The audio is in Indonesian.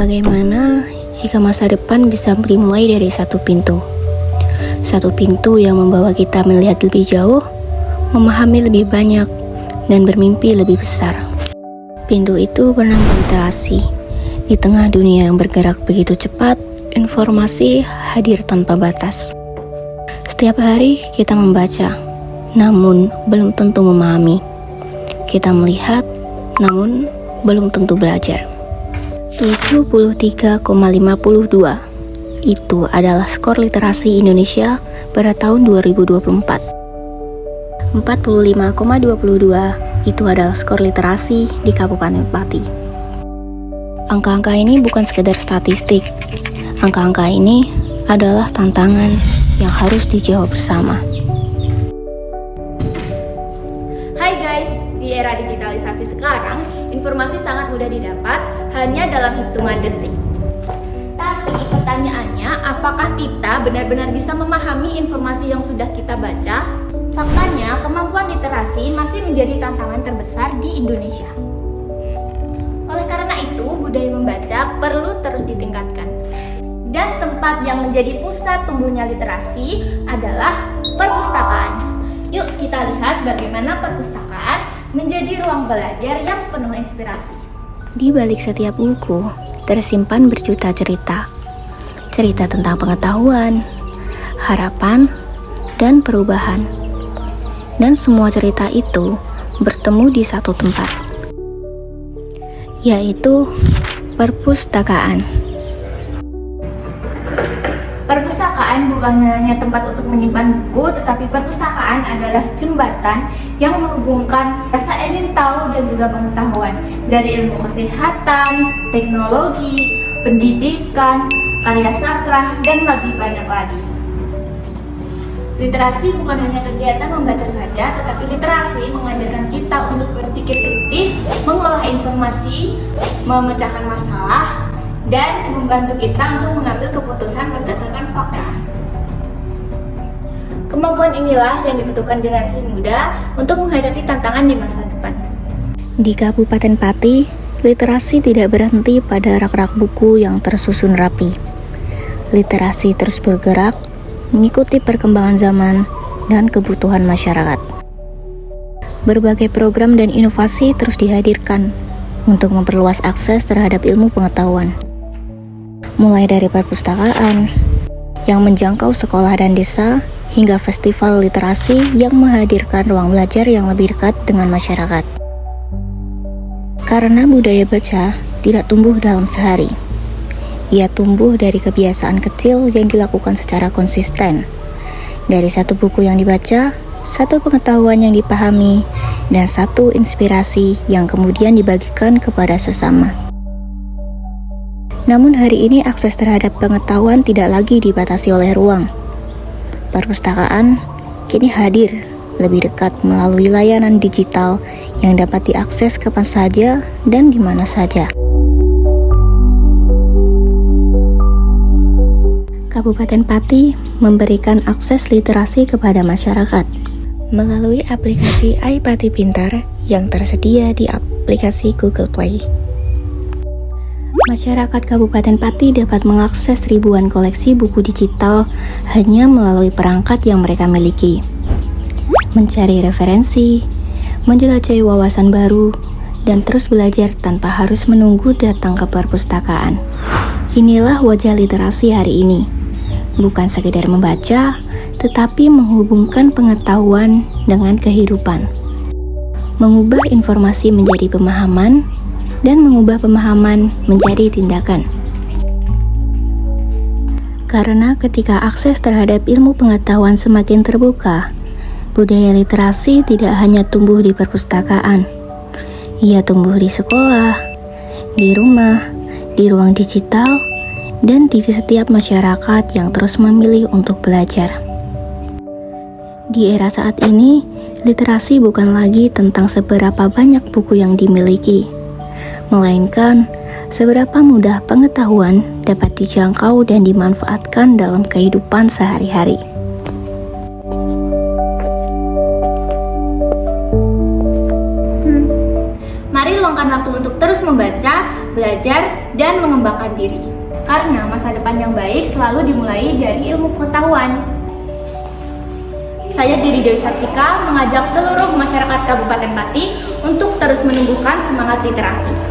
Bagaimana jika masa depan bisa dimulai dari satu pintu? Satu pintu yang membawa kita melihat lebih jauh, memahami lebih banyak, dan bermimpi lebih besar. Pintu itu bernama literasi. Di tengah dunia yang bergerak begitu cepat, informasi hadir tanpa batas. Setiap hari kita membaca, namun belum tentu memahami. Kita melihat, namun belum tentu belajar. 73,52 itu adalah skor literasi Indonesia pada tahun 2024. 45,22 itu adalah skor literasi di Kabupaten Pati. Angka-angka ini bukan sekedar statistik. Angka-angka ini adalah tantangan yang harus dijawab bersama. Hai guys, di era digitalisasi sekarang, informasi sangat mudah didapat hanya dalam hitungan detik. Tapi pertanyaannya, apakah kita benar-benar bisa memahami informasi yang sudah kita baca? Faktanya, kemampuan literasi masih menjadi tantangan terbesar di Indonesia. Oleh karena itu, budaya membaca perlu terus ditingkatkan. Dan tempat yang menjadi pusat tumbuhnya literasi adalah perpustakaan. Yuk kita lihat bagaimana perpustakaan menjadi ruang belajar yang penuh inspirasi. Di balik setiap buku, tersimpan berjuta cerita. Cerita tentang pengetahuan, harapan, dan perubahan. Dan semua cerita itu bertemu di satu tempat, yaitu perpustakaan. Perpustakaan bukan hanya tempat untuk menyimpan buku, tetapi perpustakaan adalah jembatan yang menghubungkan rasa ingin tahu dan juga pengetahuan dari ilmu kesehatan, teknologi, pendidikan, karya sastra, dan lebih banyak lagi. Literasi bukan hanya kegiatan membaca saja, tetapi literasi mengajarkan kita untuk berpikir kritis, mengolah informasi, memecahkan masalah, dan membantu kita untuk mengambil keputusan berdasarkan fakta. Kemampuan inilah yang dibutuhkan generasi muda untuk menghadapi tantangan di masa depan. Di Kabupaten Pati, literasi tidak berhenti pada rak-rak buku yang tersusun rapi. Literasi terus bergerak, mengikuti perkembangan zaman dan kebutuhan masyarakat. Berbagai program dan inovasi terus dihadirkan untuk memperluas akses terhadap ilmu pengetahuan. Mulai dari perpustakaan yang menjangkau sekolah dan desa, hingga festival literasi yang menghadirkan ruang belajar yang lebih dekat dengan masyarakat. Karena budaya baca tidak tumbuh dalam sehari. Ia tumbuh dari kebiasaan kecil yang dilakukan secara konsisten. Dari satu buku yang dibaca, satu pengetahuan yang dipahami, dan satu inspirasi yang kemudian dibagikan kepada sesama. Namun hari ini akses terhadap pengetahuan tidak lagi dibatasi oleh ruang. Perpustakaan kini hadir lebih dekat melalui layanan digital yang dapat diakses kapan saja dan di mana saja. Kabupaten Pati memberikan akses literasi kepada masyarakat melalui aplikasi iPati Pintar yang tersedia di aplikasi Google Play. Masyarakat Kabupaten Pati dapat mengakses ribuan koleksi buku digital hanya melalui perangkat yang mereka miliki. Mencari referensi, menjelajahi wawasan baru, dan terus belajar tanpa harus menunggu datang ke perpustakaan. Inilah wajah literasi hari ini. Bukan sekedar membaca, tetapi menghubungkan pengetahuan dengan kehidupan. Mengubah informasi menjadi pemahaman, dan mengubah pemahaman menjadi tindakan. Karena ketika akses terhadap ilmu pengetahuan semakin terbuka, budaya literasi tidak hanya tumbuh di perpustakaan. Ia tumbuh di sekolah, di rumah, di ruang digital, dan di setiap masyarakat yang terus memilih untuk belajar. Di era saat ini, literasi bukan lagi tentang seberapa banyak buku yang dimiliki, melainkan seberapa mudah pengetahuan dapat dijangkau dan dimanfaatkan dalam kehidupan sehari-hari. Mari luangkan waktu untuk terus membaca belajar, dan mengembangkan diri. Karena masa depan yang baik selalu dimulai dari ilmu pengetahuan. Saya Juri Dewi Sartika mengajak seluruh masyarakat Kabupaten Pati untuk terus menumbuhkan semangat literasi.